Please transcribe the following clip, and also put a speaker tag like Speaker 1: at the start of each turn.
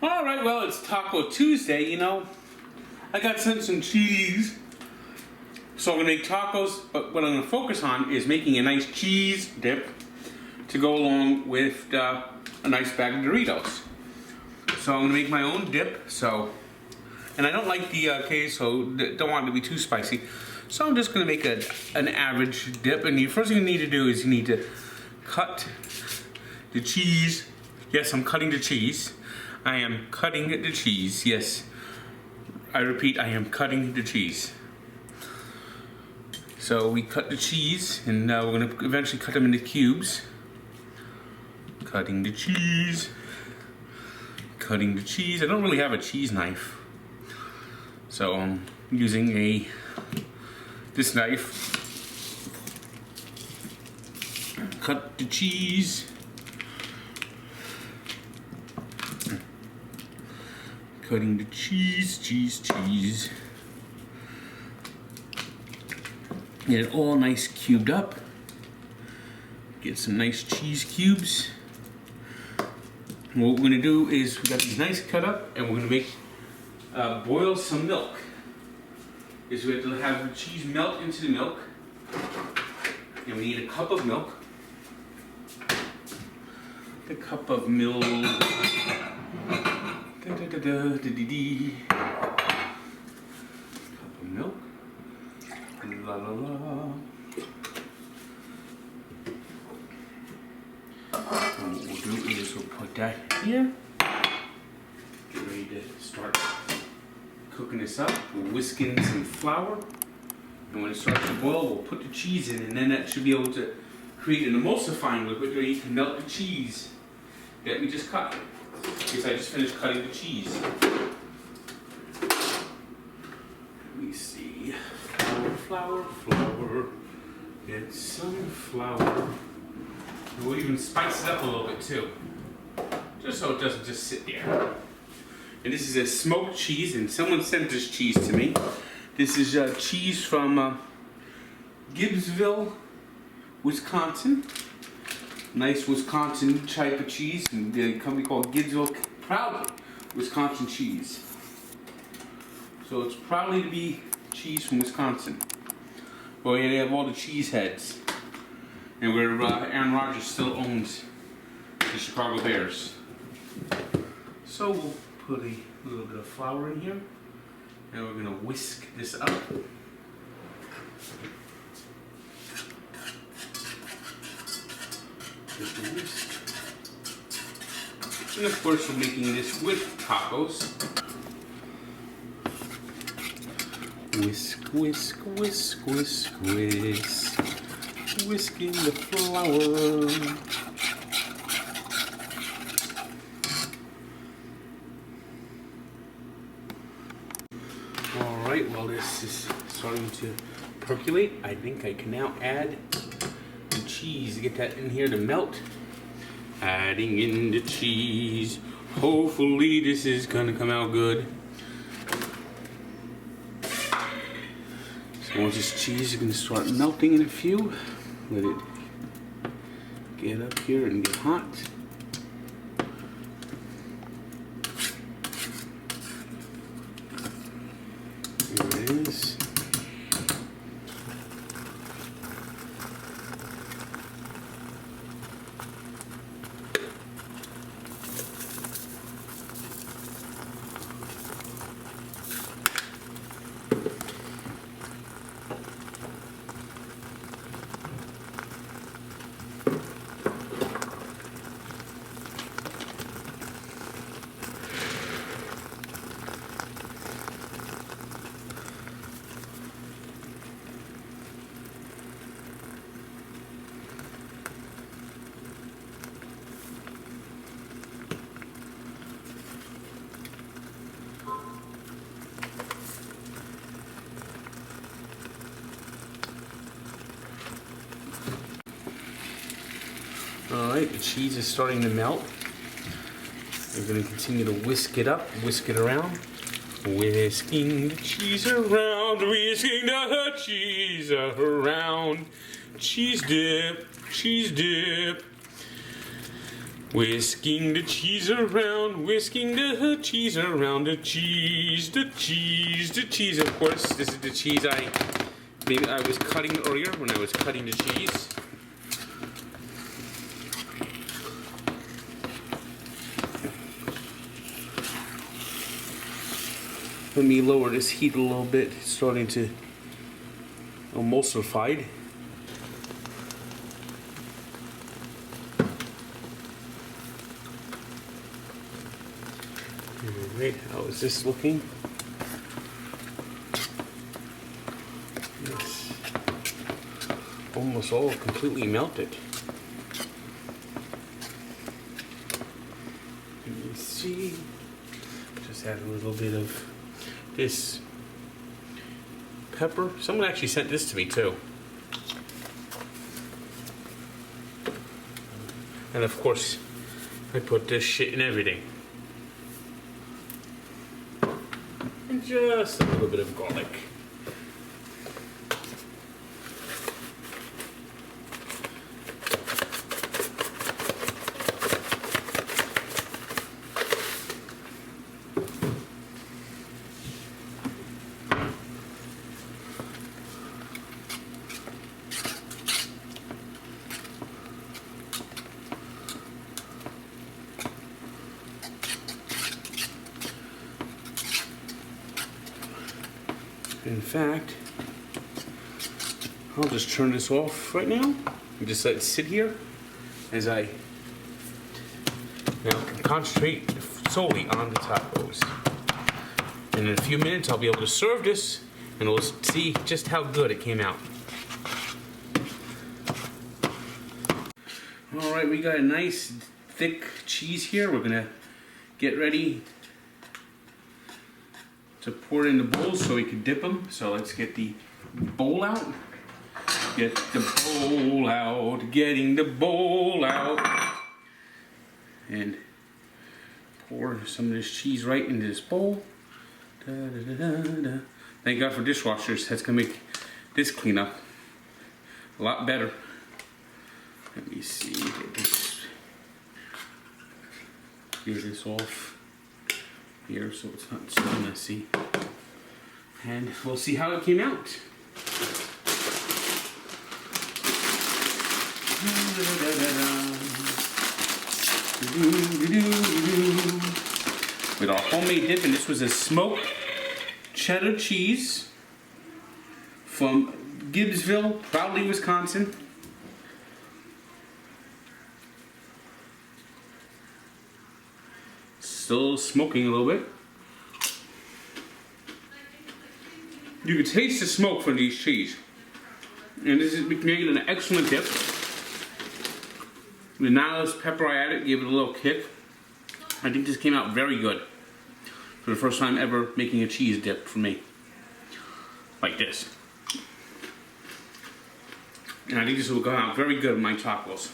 Speaker 1: Alright, well, it's Taco Tuesday, you know. I got sent some cheese. So I'm going to make tacos, but what I'm going to focus on is making a nice cheese dip to go along with a nice bag of Doritos. So I'm going to make my own dip, and I don't like the queso, don't want it to be too spicy. So I'm just going to make an average dip, and the first thing you need to do is you need to cut the cheese. Yes, I'm cutting the cheese. I am cutting the cheese, yes. I repeat, I am cutting the cheese. So we cut the cheese, and we're going to eventually cut them into cubes. Cutting the cheese. Cutting the cheese. I don't really have a cheese knife. So I'm using this knife. Cut the cheese. Cutting the cheese. Get it all nice cubed up. Get some nice cheese cubes. And what we're gonna do is we got these nice cut up, and we're gonna make boil some milk. We have to have the cheese melt into the milk, and we need a cup of milk. A cup of milk. Cup of milk. La la la. And what we'll do is we'll put that here. Get ready to start cooking this up. We'll whisk in some flour, and when it starts to boil, we'll put the cheese in, and then that should be able to create an emulsifying liquid where you can melt the cheese that we just cut. Because I just finished cutting the cheese. Let me see. Flour. Get some flour. We'll even spice it up a little bit too, just so it doesn't just sit there. And this is a smoked cheese, and someone sent this cheese to me. This is cheese from Gibbsville, Wisconsin. Nice Wisconsin type of cheese, and the company called Gibbsville, proudly Wisconsin cheese. So it's proudly to be cheese from Wisconsin. Well, yeah, they have all the cheese heads, and where Aaron Rodgers still owns the Chicago Bears. So we'll put a little bit of flour in here, and we're gonna whisk this up. Just a whisk. And of course, we're making this with tacos. Whisk. Whisking the flour. Alright, well, this is starting to percolate. I think I can now add the cheese. Get that in here to melt. Adding in the cheese. Hopefully this is gonna come out good. So once this cheese is gonna start melting in a few, let it get up here and get hot. There it is. Alright, the cheese is starting to melt. We're going to continue to whisk it up, whisk it around. Whisking the cheese around, whisking the cheese around. Cheese dip, cheese dip. Whisking the cheese around, whisking the cheese around, the cheese, the cheese, the cheese. Of course, this is the cheese maybe I was cutting earlier when I was cutting the cheese. Let me lower this heat a little bit. It's starting to emulsify. Alright, how is this looking? It's almost all completely melted. Let me see. Just add a little bit of this pepper. Someone actually sent this to me too. And of course, I put this shit in everything. And just a little bit of garlic. In fact, I'll just turn this off right now and just let it sit here as I now can concentrate solely on the tacos. And in a few minutes I'll be able to serve this and we'll see just how good it came out. Alright, we got a nice thick cheese here. We're gonna get ready to pour it in the bowls so we can dip them. So let's get the bowl out. Get the bowl out. Getting the bowl out. And pour some of this cheese right into this bowl. Da, da, da, da, da. Thank God for dishwashers. That's gonna make this cleanup a lot better. Let me see. Get this off here so it's not so messy, and we'll see how it came out. With our homemade dip, and this was a smoked cheddar cheese from Gibbsville, proudly Wisconsin. Still smoking a little bit. You can taste the smoke from these cheese. And this is making an excellent dip. The nihilist pepper I added gave it a little kick. I think this came out very good. For the first time ever making a cheese dip for me. Like this. And I think this will go out very good with my tacos.